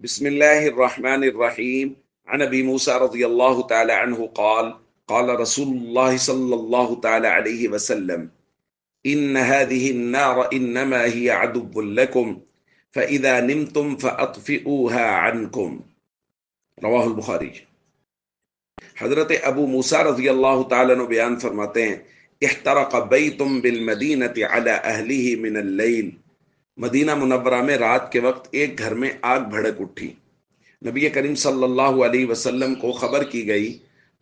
بسم الله الرحمن الرحيم. عن أبي موسى رضي الله تعالى عنه قال رسول الله صلى الله تعالى عليه وسلم: إن هذه النار إنما هي عدو لكم فإذا نمتم فأطفئوها عنكم. رواہ البخاری۔ حضرت ابو موسیٰ رضی اللہ تعالیٰ عنہ بیان فرماتے ہیں، احترق بیت بالمدینة على اہلہ من اللیل، مدینہ منورہ میں رات کے وقت ایک گھر میں آگ بھڑک اٹھی۔ نبی کریم صلی اللہ علیہ وسلم کو خبر کی گئی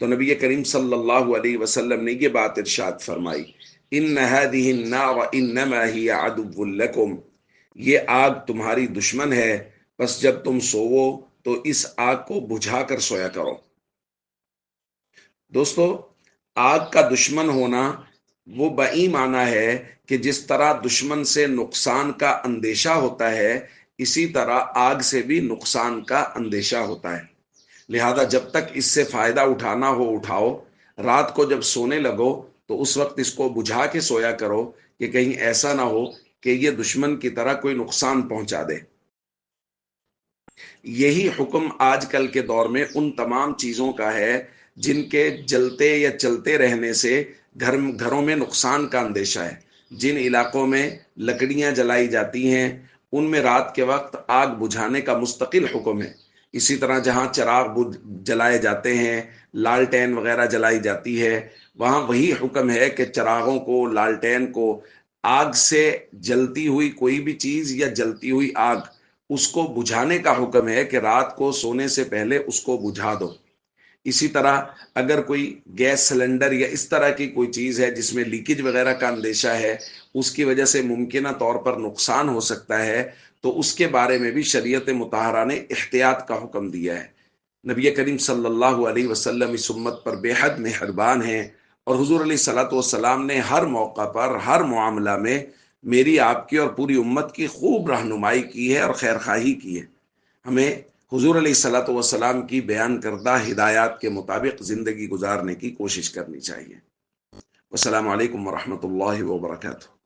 تو نبی کریم صلی اللہ علیہ وسلم نے یہ بات ارشاد فرمائی، ان هذه النار انما هي عدو لکم، یہ آگ تمہاری دشمن ہے، بس جب تم سوو تو اس آگ کو بجھا کر سویا کرو۔ دوستو، آگ کا دشمن ہونا وہ بئی معنی ہے کہ جس طرح دشمن سے نقصان کا اندیشہ ہوتا ہے، اسی طرح آگ سے بھی نقصان کا اندیشہ ہوتا ہے۔ لہذا جب تک اس سے فائدہ اٹھانا ہو اٹھاؤ، رات کو جب سونے لگو تو اس وقت اس کو بجھا کے سویا کرو کہ کہیں ایسا نہ ہو کہ یہ دشمن کی طرح کوئی نقصان پہنچا دے۔ یہی حکم آج کل کے دور میں ان تمام چیزوں کا ہے جن کے جلتے یا چلتے رہنے سے گھروں میں نقصان کا اندیشہ ہے۔ جن علاقوں میں لکڑیاں جلائی جاتی ہیں ان میں رات کے وقت آگ بجھانے کا مستقل حکم ہے۔ اسی طرح جہاں چراغ جلائے جاتے ہیں، لالٹین وغیرہ جلائی جاتی ہے، وہاں وہی حکم ہے کہ چراغوں کو، لالٹین کو، آگ سے جلتی ہوئی کوئی بھی چیز یا جلتی ہوئی آگ، اس کو بجھانے کا حکم ہے کہ رات کو سونے سے پہلے اس کو بجھا دو۔ اسی طرح اگر کوئی گیس سلنڈر یا اس طرح کی کوئی چیز ہے جس میں لیکیج وغیرہ کا اندیشہ ہے، اس کی وجہ سے ممکنہ طور پر نقصان ہو سکتا ہے، تو اس کے بارے میں بھی شریعت مطہرہ نے احتیاط کا حکم دیا ہے۔ نبی کریم صلی اللہ علیہ وسلم اس امت پر بے حد مہربان ہیں، اور حضور علیہ الصلوۃ والسلام نے ہر موقع پر، ہر معاملہ میں میری، آپ کی اور پوری امت کی خوب رہنمائی کی ہے اور خیرخواہی کی ہے۔ ہمیں حضور علیہ الصلوۃ والسلام کی بیان کردہ ہدایات کے مطابق زندگی گزارنے کی کوشش کرنی چاہیے۔ السلام علیکم ورحمۃ اللہ وبرکاتہ۔